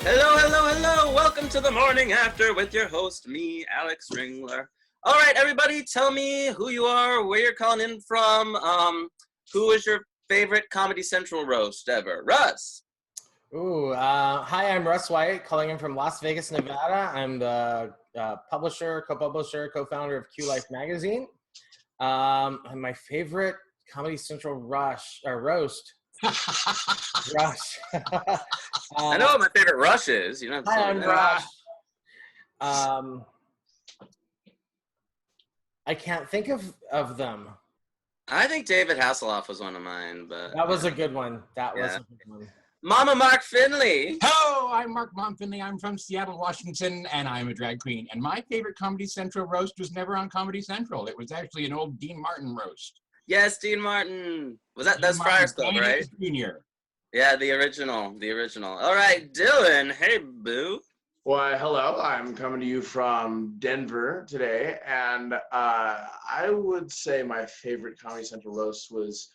Hello, hello, hello. Welcome to the morning after with your host, me, Alex Ringler. All right, everybody, tell me who you are, where you're calling in from, who is your favorite Comedy Central roast ever? Russ. Hi, I'm Russ White, calling in from Las Vegas, Nevada. I'm the publisher, co-publisher, co-founder of Q Life magazine. And my favorite Comedy Central roast. Rush. I know what my favorite Rush is. You know. Hi, I'm Rush. I can't think of them. I think David Hasselhoff was one of mine, but that was a good one. That was a good one. Mama Mark Finley. Hello, I'm Mark Mom Finley. I'm from Seattle, Washington, and I'm a drag queen. And my favorite Comedy Central roast was never on Comedy Central. It was actually an old Dean Martin roast. Yes, Dean Martin. That's Friars Club, right? Jr. Yeah, the original. All right, Dylan. Hey, boo. Well, hello. I'm coming to you from Denver today, and I would say my favorite Comedy Central roast was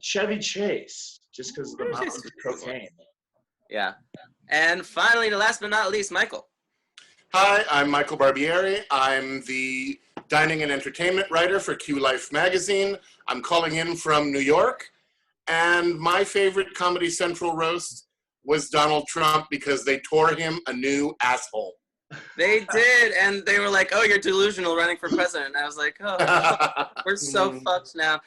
Chevy Chase, just because of the amount of cocaine. Yeah. And finally, last but not least, Michael. Hi, I'm Michael Barbieri. I'm the dining and entertainment writer for Q Life magazine. I'm calling in from New York. And my favorite Comedy Central roast was Donald Trump because they tore him a new asshole. They did, and they were like, "Oh, you're delusional running for president." And I was like, "Oh, we're so fucked now."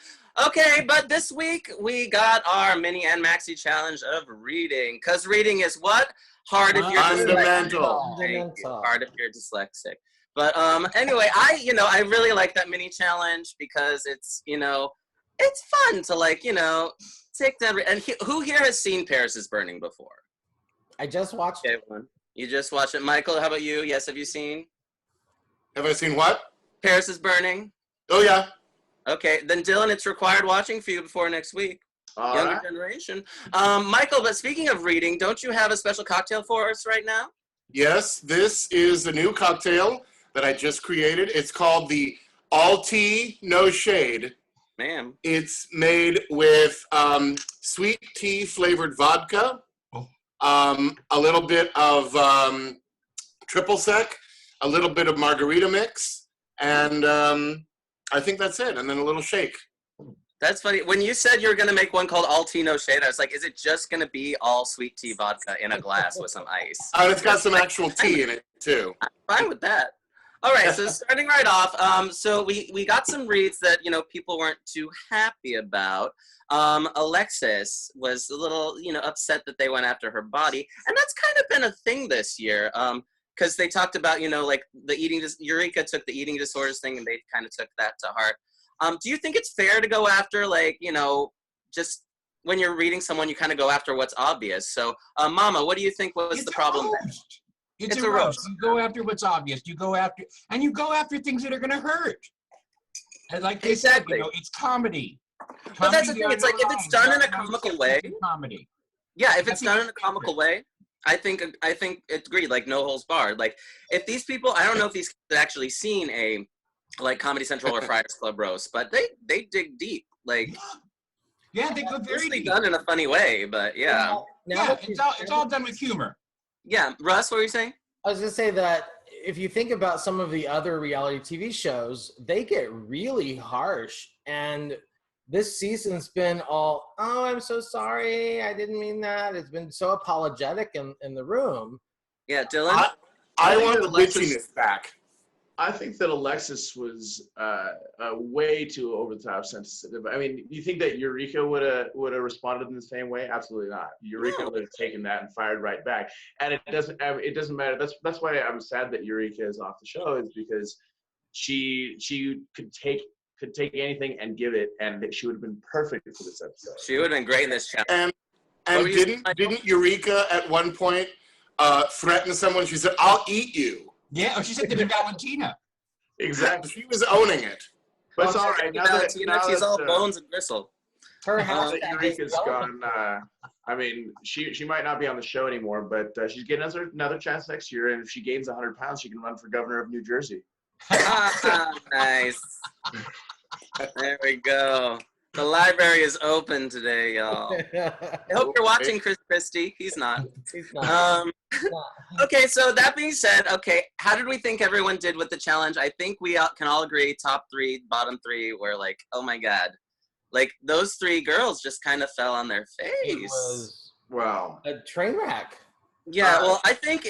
Okay, but this week we got our mini and maxi challenge of reading, because reading is what? Hard if you're fundamental. Hard if you're dyslexic. But anyway, I really like that mini challenge because it's it's fun to take that. And who here has seen Paris is Burning before? I just watched it. You just watched it. Michael, how about you? Yes, have you seen? Have I seen what? Paris is Burning. Oh, yeah. Okay, then Dylan, it's required watching for you before next week. Younger generation. Michael, but speaking of reading, don't you have a special cocktail for us right now? Yes, this is a new cocktail that I just created. It's called the All Tea, No Shade. Ma'am. It's made with sweet tea flavored vodka, a little bit of triple sec, a little bit of margarita mix, and I think that's it. And then a little shake. That's funny. When you said you were going to make one called All Tea No Shade, I was like, is it just going to be all sweet tea vodka in a glass with some ice? Oh, it's got some actual tea in it, too. I'm fine with that. All right, so starting right off, so we got some reads that, people weren't too happy about. Alexis was a little, upset that they went after her body. And that's kind of been a thing this year. Because they talked about, like the Eureka took the eating disorders thing and they kind of took that to heart. Do you think it's fair to go after, just when you're reading someone, you kind of go after what's obvious? So, Mama, what do you think was the problem there? It's a roast. You go after what's obvious. You go after things that are going to hurt. And like they said, it's comedy. But that's the thing. It's like if it's done in a comical way. Comedy. Yeah, if it's done in a comical way, I think it's agreed. Like no holds barred. Like if these people, I don't know if these kids have actually seen a Comedy Central or Friars Club roast, but they dig deep. Like yeah, they go very deep. Done in a funny way, but yeah. It's all done with humor. Yeah, Russ, what were you saying? I was going to say that if you think about some of the other reality TV shows, they get really harsh. And this season's been all, oh, I'm so sorry, I didn't mean that. It's been so apologetic in the room. Yeah, Dylan? I want the witchiness back. I think that Alexis was way too over the top sensitive. I mean, you think that Eureka would have responded in the same way? Absolutely not. Eureka would have taken that and fired right back. And it doesn't matter. That's why I'm sad that Eureka is off the show, is because she could take anything and give it, and she would have been perfect for this episode. She would have been great in this chapter. And didn't Eureka at one point threaten someone? She said, "I'll eat you." Yeah, she said to Valentina. Exactly. She was owning it. But it's all right. Now she's all bones and gristle. Her Eureka's gone. I mean, she might not be on the show anymore, but she's getting another chance next year. And if she gains 100 pounds, she can run for governor of New Jersey. Nice. There we go. The library is open today, y'all. I hope you're watching Chris Christie. He's not. He's not. Okay, so that being said, okay, how did we think everyone did with the challenge? I think we can all agree top 3, bottom 3 were like, oh my God. Like, those 3 girls just kind of fell on their face. It was Wow. a train wreck. Yeah, well, I think,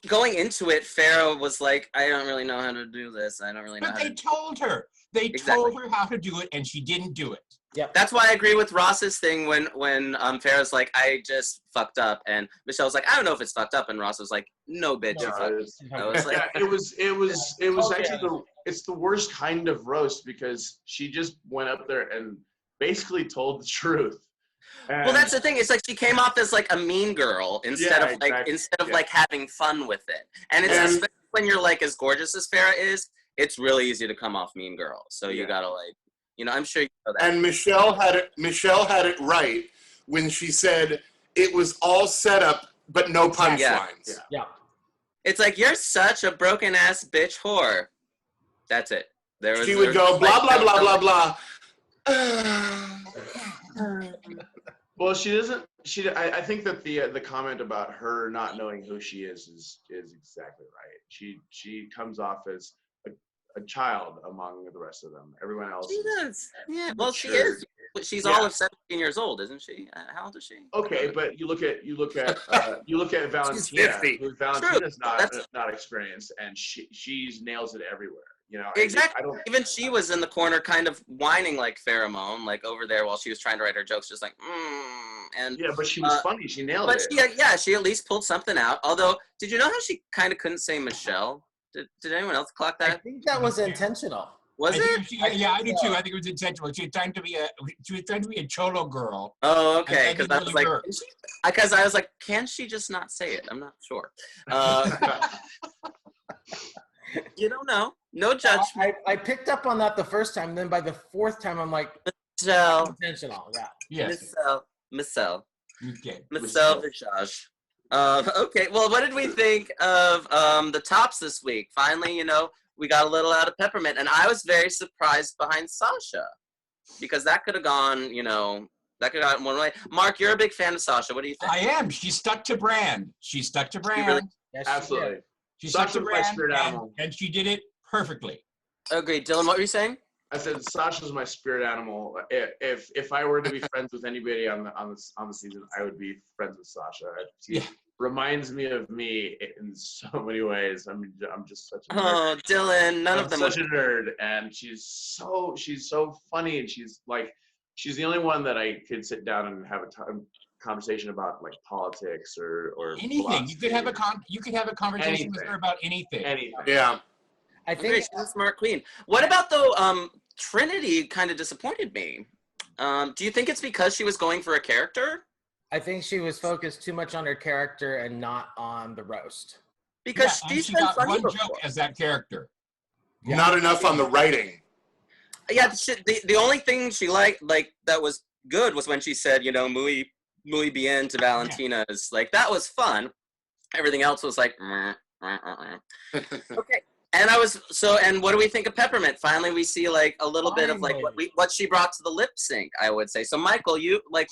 going into it, Farrah was like, I don't really know how to do this. I don't really know But how they to told her. They told her how to do it, and she didn't do it. Yep. That's why I agree with Ross's thing when Farrah's like, I just fucked up, and Michelle's like, I don't know if it's fucked up, and Ross was like, no, bitch, you fucked up. I was like, Yeah, it was actually it's the worst kind of roast because she just went up there and basically told the truth. well, that's the thing. It's like she came off as like a mean girl instead of like having fun with it. And it's especially when you're like as gorgeous as Farrah is, it's really easy to come off mean girl. So you gotta like, I'm sure you know that. And Michelle had it right when she said it was all set up, but no punchlines. Yeah. It's like, you're such a broken ass bitch whore. That's it. She would go blah blah blah blah blah. Well, she doesn't. I think that the comment about her not knowing who she is exactly right. She comes off as a child among the rest of them. Everyone else. She does. Yeah. Well, she is. She's all of 17 years old, isn't she? How old is she? Okay, but you look at Valentina. Valentina's not experienced, and she nails it everywhere. Exactly. Even she was in the corner, kind of whining like pheromone, like over there while she was trying to write her jokes, just like, and yeah, but she was funny. She nailed it. She at least pulled something out. Although, did you know how she kind of couldn't say Michelle? Did anyone else clock that? I think that was intentional. Was it? I do too. I think it was intentional. She was trying to be a cholo girl. Oh, okay. Because I was like, worked. because I was like, can she just not say it? I'm not sure. You don't know. No judgment. I picked up on that the first time. Then by the 4th time, I'm like, Michelle. intentional. Yeah. Yes. Michelle. Okay. Michelle Visage. Okay. Well, what did we think of the tops this week? Finally, we got a little out of Peppermint, and I was very surprised behind Sasha because that could have gone, that could have gone one way. Mark, you're a big fan of Sasha. What do you think? I am. She stuck to brand. Really? Yes, Absolutely. She stuck to Sasha's my brand, spirit animal. and she did it perfectly. Agreed. Dylan, what were you saying? I said Sasha's my spirit animal. If I were to be friends with anybody on the season, I would be friends with Sasha. She reminds me of me in so many ways. I'm just such a nerd. Oh, Dylan, none of them. Such a nerd, and she's so funny, and she's the only one that I could sit down and have a conversation about like politics or Anything. philosophy. You could have a conversation with her about anything. Yeah. I think She's a smart queen. What about though? Trinity kind of disappointed me. Do you think it's because she was going for a character? I think she was focused too much on her character and not on the roast. Because she got one joke as that character. Yeah. Not enough on the writing. Yeah, the only thing she liked that was good was when she said, muy bien to Valentina's. Like, that was fun. Everything else was like, okay. And and what do we think of Peppermint? Finally, we see like a little bit of like what she brought to the lip sync, I would say. So Michael,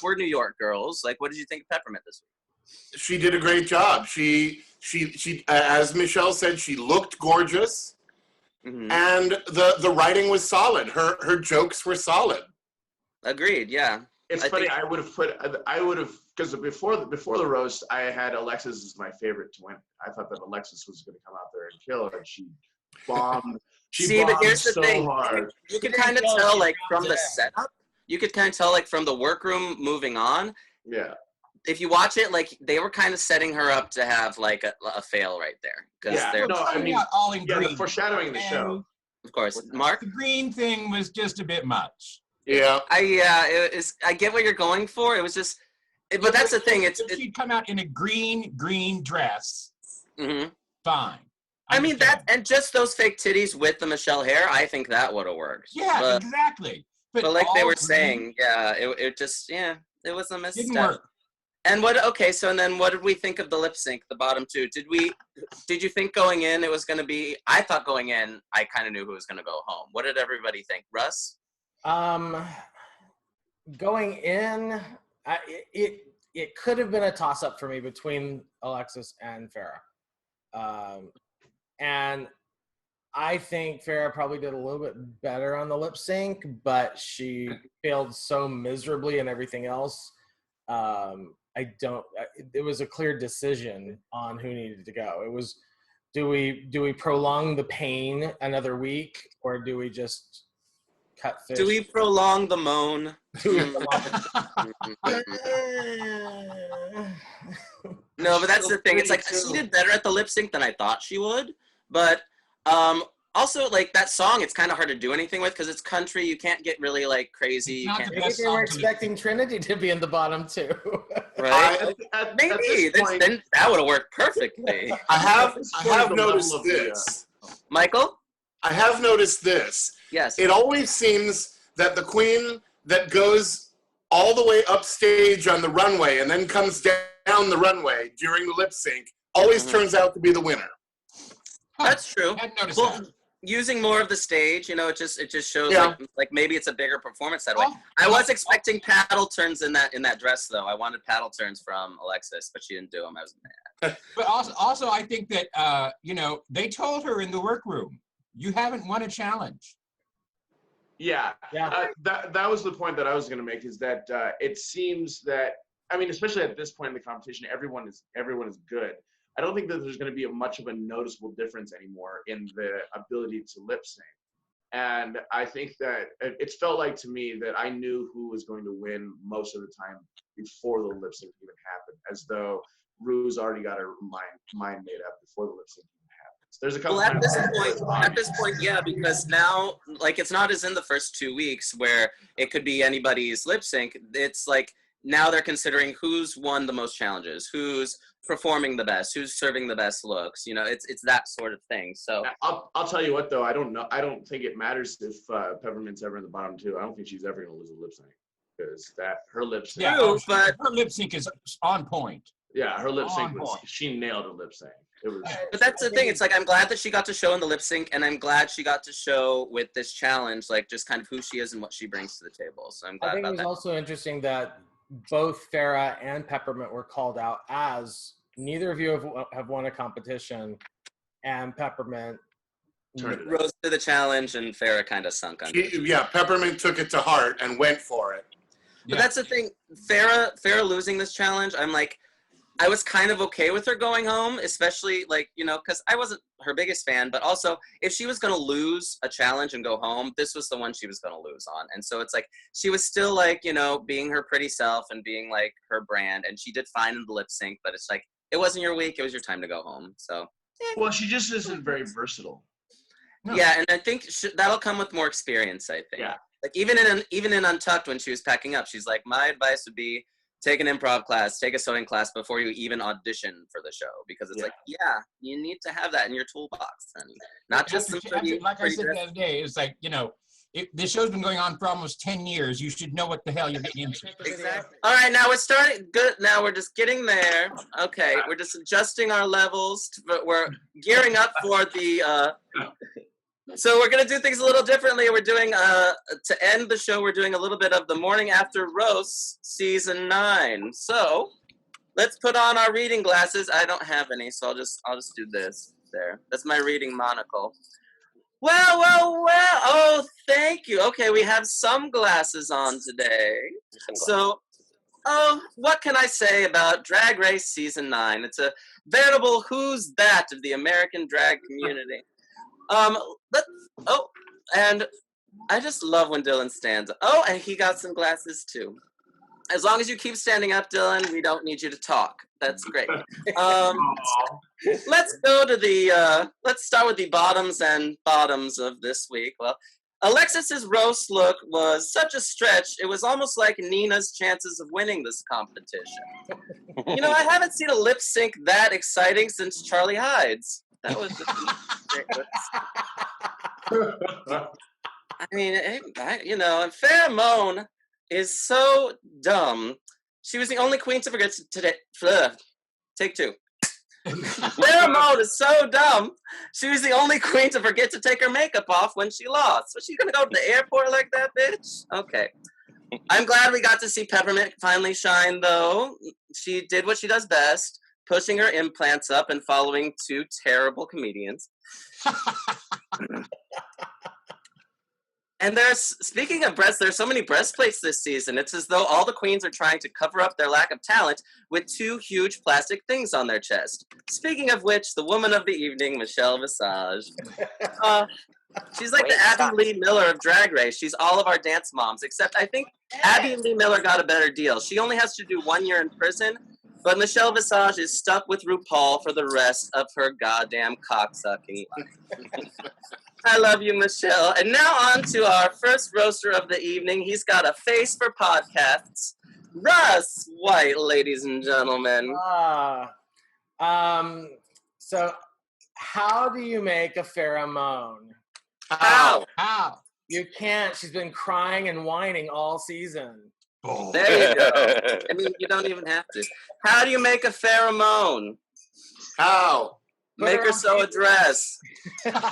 we're New York girls. Like, what did you think of Peppermint this week? She did a great job. She as Michelle said, she looked gorgeous, and the writing was solid. Her jokes were solid. Agreed. Yeah. It's funny. I would have because before the roast, I had Alexis as my favorite to win. I thought that Alexis was going to come out there and kill her, and she bombed. But here's the thing. Hard. You could kind of tell like from the setup. You could kind of tell like from the workroom moving on. Yeah. If you watch it, like they were kind of setting her up to have like a fail right there. They're all in green. The foreshadowing the show. Of course, Mark. The green thing was just a bit much. Yeah. I get what you're going for. It was just, but that's the thing. She'd come out in a green dress. Mm-hmm. Fine. I mean that, and just those fake titties with the Michelle hair. I think that would have worked. Yeah, exactly. But like they were saying, it just it was a misstep. Didn't work. And and then what did we think of the lip sync, the bottom two? Did you think going in it was going to be? I thought going in, I kind of knew who was going to go home. What did everybody think? Russ? Going in, it could have been a toss-up for me between Alexis and Farrah. And I think Farrah probably did a little bit better on the lip sync, but she failed so miserably in everything else. It was a clear decision on who needed to go. It was, do we prolong the pain another week, or do we just cut fish? Do we prolong the moan? No, but that's the thing. It's like she did better at the lip sync than I thought she would. But also, like, that song, it's kind of hard to do anything with because it's country. You can't get really, like, crazy. You can't, maybe they were expecting Trinity to be in the bottom, too. Right? Maybe. Then that would have worked perfectly. I have noticed this. Michael? I have noticed this. Yes. It always seems that the queen that goes all the way upstage on the runway and then comes down the runway during the lip sync always turns out to be the winner. That's true. I noticed Well, that. using more of the stage, you know, it just shows Yeah. like maybe it's a bigger performance that way. Oh, I was expecting paddle turns in that dress though. I wanted paddle turns from Alexis, but she didn't do them. I was mad. But also, I think that you know, they told her in the workroom, you haven't won a challenge. Yeah, Yeah. that was the point that I was going to make, is that it seems that, I mean, especially at this point in the competition, everyone is good. I don't think that there's going to be much of a noticeable difference anymore in the ability to lip sync. And I think that it felt like to me that I knew who was going to win most of the time before the lip sync even happened, as though Ru's already got her mind made up before the lip sync even happens. There's a couple. Well, at this point, yeah, because now, like, it's not as in the first 2 weeks where it could be anybody's lip sync. It's like now they're considering who's won the most challenges, who's performing the best, who's serving the best looks. You know, it's that sort of thing. So I'll tell you what though, I don't think it matters if Peppermint's ever in the bottom two. I don't think she's ever going to lose a lip sync, because her lip sync. Yeah, True, but her lip sync is on point. Yeah, her lip sync On was, point. she nailed her lip sync. It was. But that's the thing. It's like I'm glad that she got to show in the lip sync, and I'm glad she got to show with this challenge, like just kind of who she is and what she brings to the table. So I'm I glad think it about was that. also interesting that both Farrah and Peppermint were called out as neither of you have won a competition, and Peppermint Rose to the challenge, and Farrah kind of sunk under. Yeah, Peppermint took it to heart and went for it. But that's the thing. Farrah losing this challenge, I'm like, I was kind of okay with her going home, especially like, you know, because I wasn't her biggest fan, but also if she was going to lose a challenge and go home, this was the one she was going to lose on. And so it's like, she was still like, you know, being her pretty self and being like her brand. And she did fine in the lip sync, but it's like, it wasn't your week. It was your time to go home. So. Well, she just isn't very versatile. No. Yeah, and I think that'll come with more experience, I think. Yeah. Like even in Untucked, when she was packing up, she's like, my advice would be take an improv class, take a sewing class before you even audition for the show, because it's like, yeah, you need to have that in your toolbox, honey. Not just some pretty, like I said the other day, it's like, you know, this show's been going on for almost 10 years. You should know what the hell you're getting into. Exactly. All right, now we're starting good. Now we're just getting there. Okay, we're just adjusting our levels, but we're gearing up for the. So we're gonna do things a little differently. We're doing to end the show. We're doing a little bit of the morning after roast season 9. So let's put on our reading glasses. I don't have any, so I'll just do this. There. That's my reading monocle. Well. Oh, thank you. Okay, we have some glasses on today. So, what can I say about Drag Race Season 9? It's a veritable who's that of the American drag community. And I just love when Dylan stands up. Oh, and he got some glasses too. As long as you keep standing up, Dylan, we don't need you to talk. That's great. Let's go to let's start with the bottoms of this week. Well, Alexis's roast look was such a stretch, it was almost like Nina's chances of winning this competition. You know, I haven't seen a lip sync that exciting since Charlie Hyde's. That was just I mean, you know, and Pheromone is so dumb. She was the only queen to forget today. Take 2. Pheromone is so dumb. She was the only queen to forget to take her makeup off when she lost. Was she gonna go to the airport like that, bitch? Okay. I'm glad we got to see Peppermint finally shine, though. She did what she does best, pushing her implants up and following two terrible comedians. And speaking of breasts, there's so many breastplates this season. It's as though all the queens are trying to cover up their lack of talent with two huge plastic things on their chest. Speaking of which, the woman of the evening, Michelle Visage. She's like the Abby Lee Miller of Drag Race. She's all of our dance moms, except I think Abby Lee Miller got a better deal. She only has to do 1 year in prison, but Michelle Visage is stuck with RuPaul for the rest of her goddamn cocksucking life. I love you, Michelle. And now on to our first roaster of the evening. He's got a face for podcasts. Russ White, ladies and gentlemen. So how do you make a pheromone? How? You can't. She's been crying and whining all season. Oh. There you go. I mean, you don't even have to. How do you make a pheromone? How? Make her sew a dress. How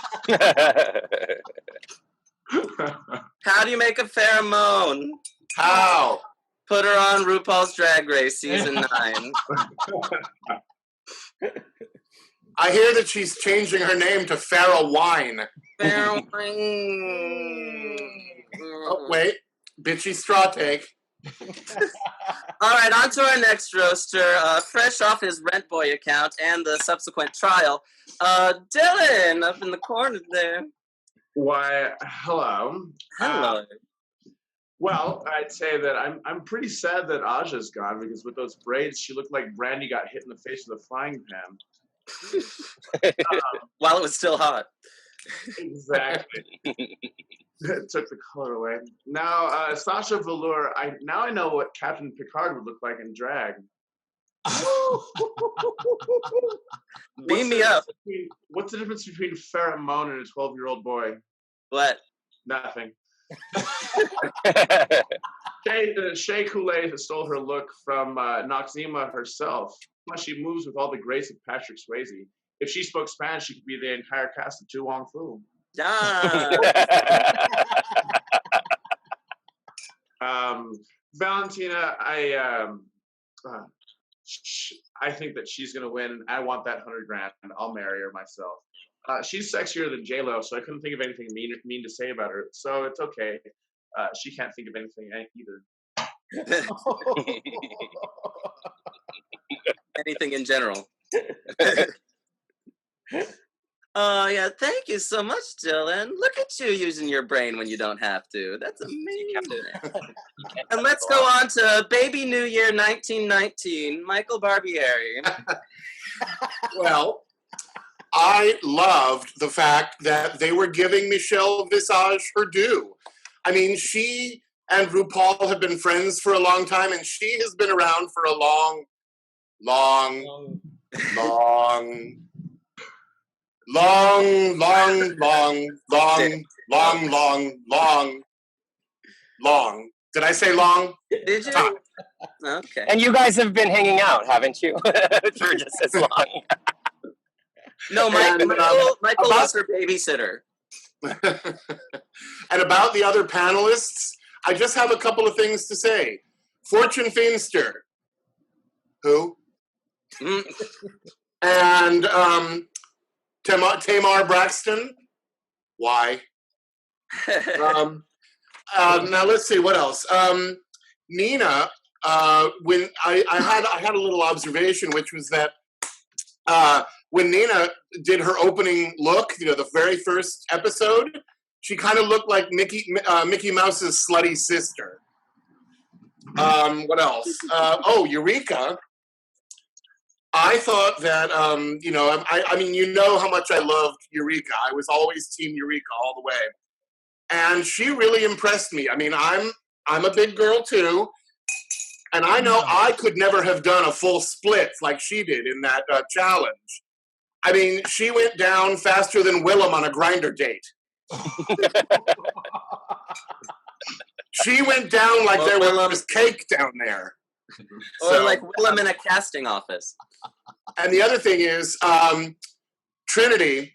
do you make a pheromone? How? Put her on RuPaul's Drag Race season 9. I hear that she's changing her name to Farrah Wine. Oh, wait. Bitchy straw take. All right, on to our next roaster. Fresh off his Rent Boy account and the subsequent trial, Dylan up in the corner there. Why, hello. Hello. Well, I'd say that I'm pretty sad that Aja's gone, because with those braids, she looked like Brandy got hit in the face with a frying pan. While it was still hot. Exactly. It took the color away. Now, Sasha Velour, I know what Captain Picard would look like in drag. Beam me up. What's the difference between pheromone and a 12-year-old boy? What? Nothing. Shea Coulee stole her look from Noxzema herself. Plus, she moves with all the grace of Patrick Swayze. If she spoke Spanish, she could be the entire cast of Tu Wong Fu. Valentina, I think that she's gonna win. I want that $100,000, and I'll marry her myself. She's sexier than J-Lo, so I couldn't think of anything mean to say about her. So it's okay. She can't think of anything either. Anything in general. Yeah, thank you so much, Dylan. Look at you using your brain when you don't have to. That's amazing. And let's go on to Baby New Year 1919, Michael Barbieri. Well, I loved the fact that they were giving Michelle Visage her due. I mean, she and RuPaul have been friends for a long time, and she has been around for a long Did I say long? Did you? Okay. And you guys have been hanging out, haven't you? For just as long. No, Michael was her babysitter. And about the other panelists, I just have a couple of things to say. Fortune Feimster. Who? And Tamar Braxton. Why? Now let's see what else. Nina. When I had a little observation, which was that when Nina did her opening look, the very first episode, she kind of looked like Mickey Mouse's slutty sister. What else? Eureka. I thought that, I mean, you know how much I loved Eureka. I was always Team Eureka all the way. And she really impressed me. I mean, I'm a big girl too. And I know I could never have done a full split like she did in that challenge. I mean, she went down faster than Willem on a Grindr date. She went down like there was cake down there. Or like Willem in a casting office. And the other thing is, Trinity,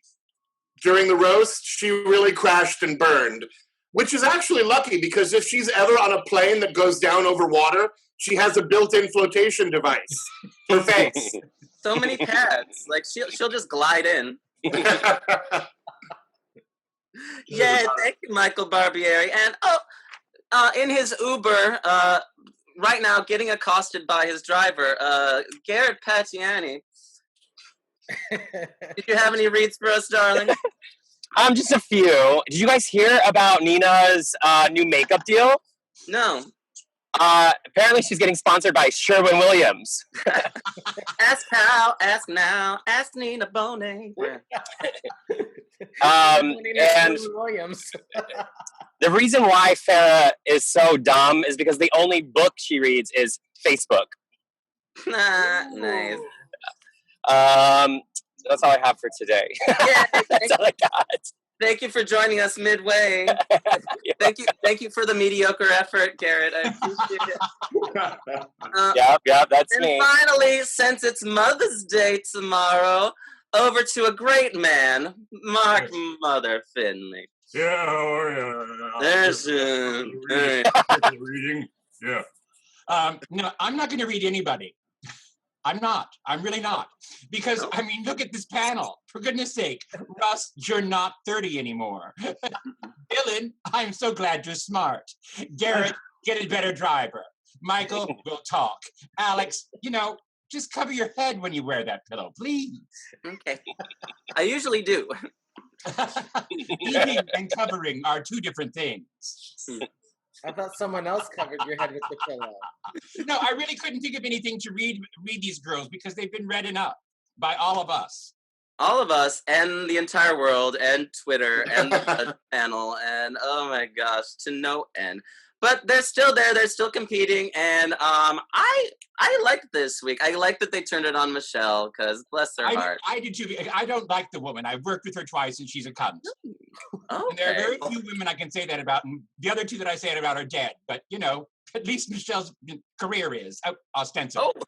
during the roast, she really crashed and burned, which is actually lucky because if she's ever on a plane that goes down over water, she has a built-in flotation device for face. So many pads. Like she'll just glide in. Yeah, thank you, Michael Barbieri. And in his Uber, right now getting accosted by his driver, Garrett Patiani. Did you have any reads for us, darling? Just a few. Did you guys hear about Nina's new makeup deal? No. Apparently she's getting sponsored by Sherwin-Williams. Ask how, ask now, ask Nina Bonet. And Williams. the reason why Farrah is so dumb is because the only book she reads is Facebook. Nice. That's all I have for today. Yeah, That's all I got. thank you for joining us midway. Yeah. Thank you for the mediocre effort, Garrett. I appreciate it. Yep, that's And me. finally, since it's Mother's Day tomorrow, over to a great man, Mark Mother Finley. Yeah. There's reading. Yeah. No, I'm not going to read anybody. I'm not. I'm really not. Because, I mean, look at this panel. For goodness sake, Russ, you're not 30 anymore. Dylan, I'm so glad you're smart. Garrett, get a better driver. Michael, we'll talk. Alex, just cover your head when you wear that pillow, please. Okay. I usually do. Eating and covering are two different things. I thought someone else covered your head with the pillow. No, I really couldn't think of anything to read these girls because they've been read enough by all of us. All of us and the entire world and Twitter and the panel and oh my gosh, to no end. But they're still there. They're still competing, and I liked this week. I like that they turned it on Michelle because bless her heart. I did too. I don't like the woman. I've worked with her twice, and she's a cunt. Okay. And there are very few women I can say that about, and the other two that I say it about are dead. But at least Michelle's career is ostensibly. Oh,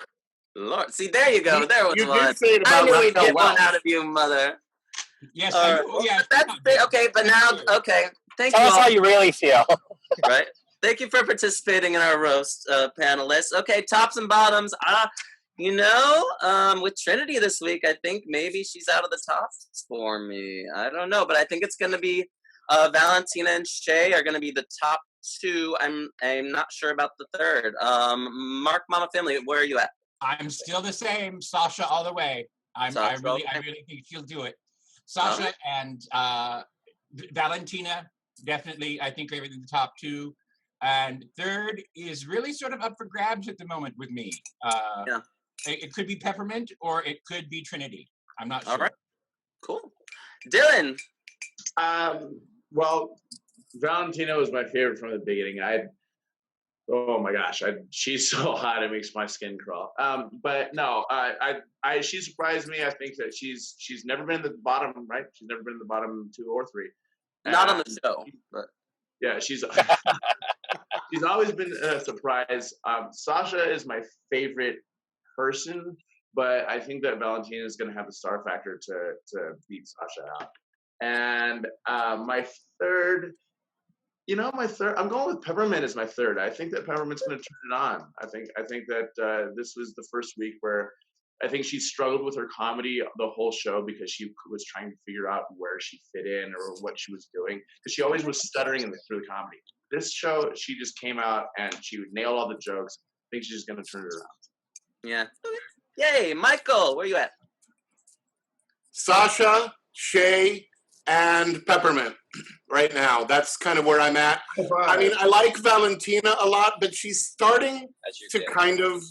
Lord! See, there you go. There was You one. did say it I about knew we'd Raquel get one Welch. out of you, Mother. Yes, I know. Oh, yeah. Okay, but now, okay. Thank Tell you us all. how you really feel. Right. Thank you for participating in our roast, panelists. Okay, tops and bottoms. With Trinity this week, I think maybe she's out of the tops for me. I don't know, but I think it's going to be Valentina and Shay are going to be the top two. I'm not sure about the third. Mark, Mama Finley, where are you at? I'm still the same. Sasha all the way. I really think she'll do it. Sasha and Valentina, definitely, I think, are in the top two. And third is really sort of up for grabs at the moment with me. It could be Peppermint or it could be Trinity. I'm not sure. All right. Cool. Dylan. Well, Valentina was my favorite from the beginning. Oh my gosh, she's so hot it makes my skin crawl. But no, she surprised me. I think that she's never been in the bottom, right? She's never been in the bottom 2 or 3. Not on the show, but yeah, she's always been a surprise. Sasha is my favorite person, but I think that Valentina is going to have the star factor to beat Sasha out. And my third, I'm going with Peppermint as my third. I think that Peppermint's going to turn it on. I think that this was the first week where I think she struggled with her comedy the whole show because she was trying to figure out where she fit in or what she was doing because she always was stuttering through the comedy. This show, she just came out and she nailed all the jokes. I think she's just going to turn it around. Yeah. Yay, Michael, where you at? Sasha, Shay, and Peppermint right now. That's kind of where I'm at. I mean, I like Valentina a lot, but she's starting to kind of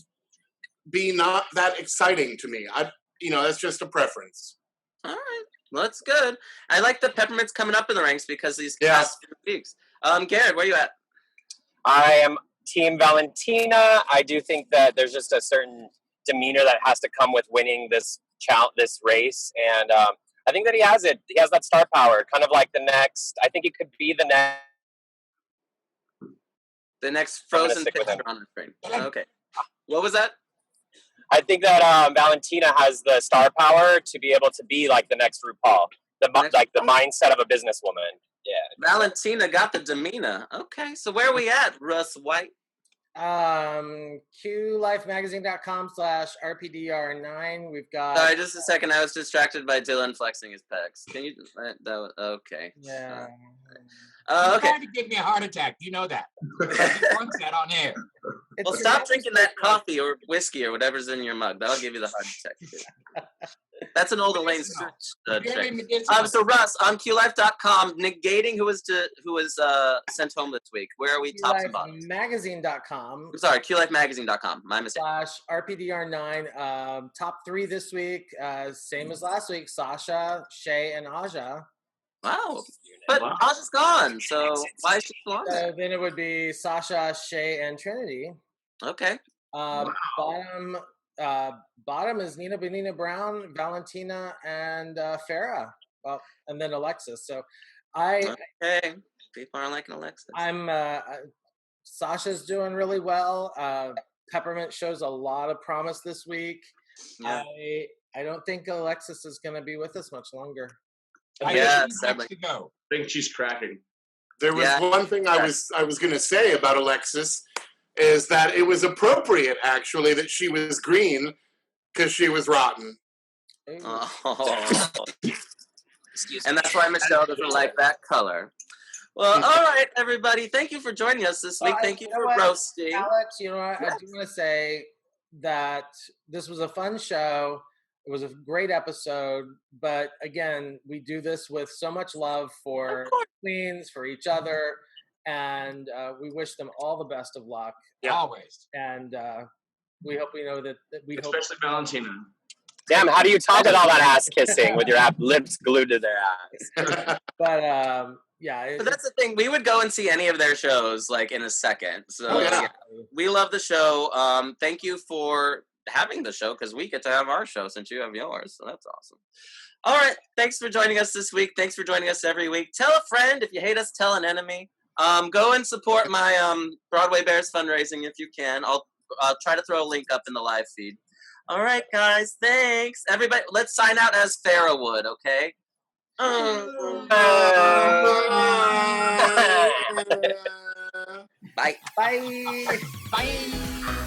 be not that exciting to me. That's just a preference. All right. Well, that's good. I like the Peppermint's coming up in the ranks because these past few weeks. Garrett, where you at? I am Team Valentina. I do think that there's just a certain demeanor that has to come with winning this race, and I think that he has it. He has that star power, kind of like the next. I think it could be the next. The next Frozen picture on the screen. Okay. What was that? I think that Valentina has the star power to be able to be like the next RuPaul, like the mindset of a businesswoman. Yeah. Valentina got the demeanor. Okay, so where are we at, Russ White? QLifemagazine.com/RPDR9. We've got. Sorry, just a second. I was distracted by Dylan flexing his pecs. Can you? That was, okay. Yeah. You're Okay. trying to give me a heart attack. You know that. He wants that on air. Well, stop drinking that coffee or whiskey or whatever's in your mug. That'll give you the heart attack. That's an old Elaine Stritch Very trick. medicinal. So Russ, on QLife.com, negating who was sent home this week. Where are we? Tops and bottoms. QLifeMagazine.com. I'm sorry, QLifeMagazine.com. My mistake. /RPDR9. Top 3 this week. Same as last week. Sasha, Shay, and Aja. Wow. But Aja's gone, so why is she still on there? So then it would be Sasha, Shay, and Trinity. Okay. Bottom is Nina Benina Brown, Valentina, and Farrah. Well, and then Alexis. So Okay. People aren't liking Alexis. Sasha's doing really well. Peppermint shows a lot of promise this week. Yeah. I don't think Alexis is going to be with us much longer. Yeah, She's sadly. next to go. I think she's cracking. There was one thing I was going to say about Alexis is that it was appropriate, actually, that she was green because she was rotten. Oh. And that's why Michelle doesn't like that color. Well, all right, everybody. Thank you for joining us this week. Thank you for roasting. Alex, you know what? I do want to say that this was a fun show. It was a great episode. But again, we do this with so much love for queens, for each other. And we wish them all the best of luck. Yeah. Always. And we hope we know that Especially Valentina. Damn, how do you top it all that ass kissing with your lips glued to their ass? But but that's the thing. We would go and see any of their shows like in a second. So yeah, we love the show. Thank you for having the show because we get to have our show since you have yours. So that's awesome. All right. Thanks for joining us this week. Thanks for joining us every week. Tell a friend. If you hate us, tell an enemy. Go and support my Broadway Bears fundraising if you can. I'll try to throw a link up in the live feed. All right, guys. Thanks. Everybody, let's sign out as Farrah would, okay? Bye. Bye. bye. Bye.